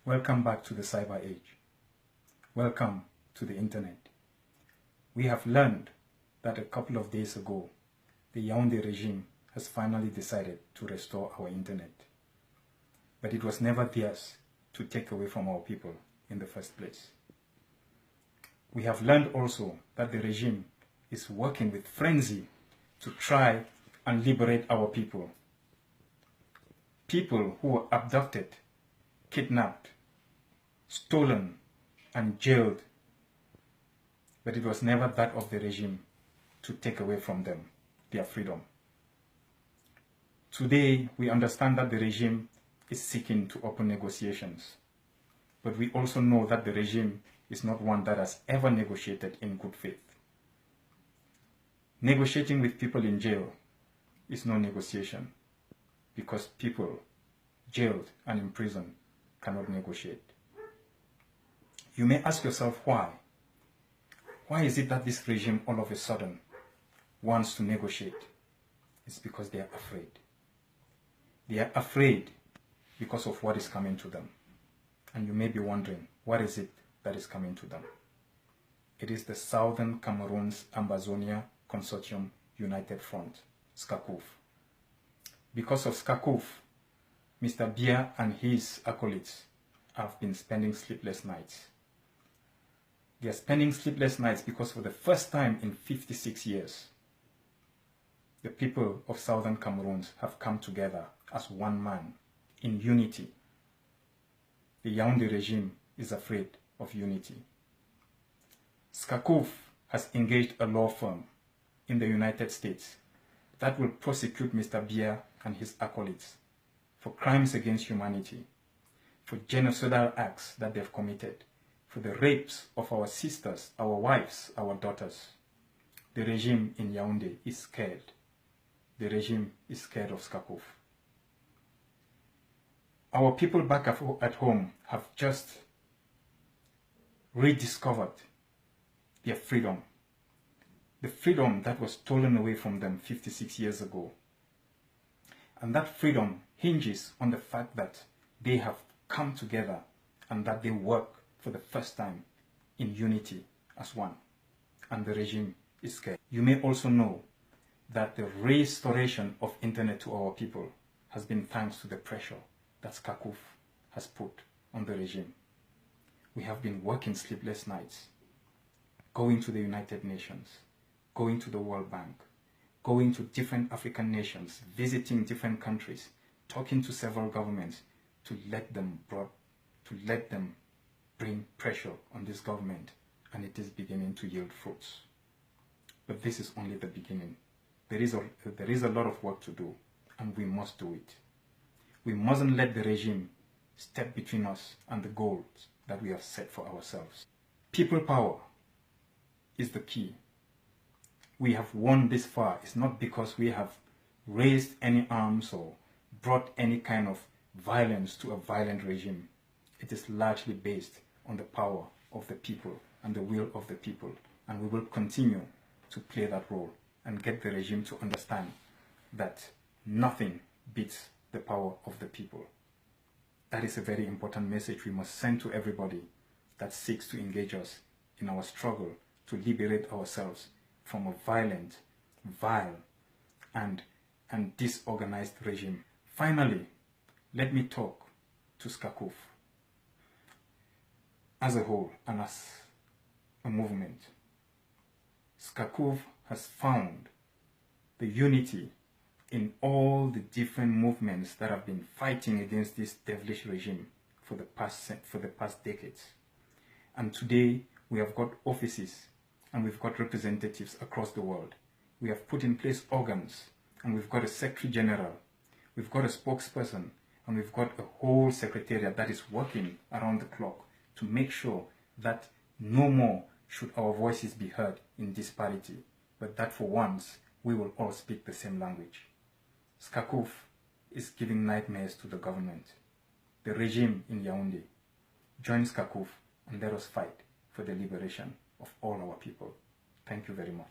Welcome back to the cyber age. Welcome to the internet. We have learned that a couple of days ago, the Yaoundé regime has finally decided to restore our internet. But it was never theirs to take away from our people in the first place. We have learned also that the regime is working with frenzy to try and liberate our people. People who were abducted, kidnapped, stolen, and jailed. But it was never that of the regime to take away from them their freedom. Today, we understand that the regime is seeking to open negotiations. But we also know that the regime is not one that has ever negotiated in good faith. Negotiating with people in jail is no negotiation, because people jailed and imprisoned cannot negotiate. You may ask yourself why. Why is it that this regime all of a sudden wants to negotiate? It's because they are afraid. They are afraid because of what is coming to them. And you may be wondering, what is it that is coming to them? It is the Southern Cameroon's Ambazonia Consortium United Front, SCACUF. Because of SCACUF, Mr. Biya and his acolytes have been spending sleepless nights. They are spending sleepless nights because for the first time in 56 years, the people of Southern Cameroon have come together as one man in unity. The Yaoundé regime is afraid of unity. SCACUF has engaged a law firm in the United States that will prosecute Mr. Biya and his acolytes for crimes against humanity, for genocidal acts that they've committed, for the rapes of our sisters, our wives, our daughters. The regime in Yaoundé is scared. The regime is scared of SCACUF. Our people back at home have just rediscovered their freedom. The freedom that was stolen away from them 56 years ago. And that freedom hinges on the fact that they have come together and that they work for the first time in unity as one. And the regime is scared. You may also know that the restoration of internet to our people has been thanks to the pressure that SCACUF has put on the regime. We have been working sleepless nights, going to the United Nations, going to the World Bank, going to different African nations, visiting different countries, talking to several governments to let them bring pressure on this government, and it is beginning to yield fruits. But this is only the beginning. There is a lot of work to do, and we must do it. We mustn't let the regime step between us and the goals that we have set for ourselves. People power is the key. We have won this far. It's not because we have raised any arms or brought any kind of violence to a violent regime. It is largely based on the power of the people and the will of the people. And we will continue to play that role and get the regime to understand that nothing beats the power of the people. That is a very important message we must send to everybody that seeks to engage us in our struggle to liberate ourselves from a violent, vile, and disorganized regime. Finally, let me talk to SCACUF as a whole and as a movement. SCACUF has found the unity in all the different movements that have been fighting against this devilish regime for the past decades. And today we have got offices and we've got representatives across the world. We have put in place organs, and we've got a Secretary General, we've got a spokesperson, and we've got a whole secretariat that is working around the clock to make sure that no more should our voices be heard in disparity, but that for once we will all speak the same language. SCACUF is giving nightmares to the government, the regime in Yaoundé. Join SCACUF and let us fight for the liberation of all our people. Thank you very much.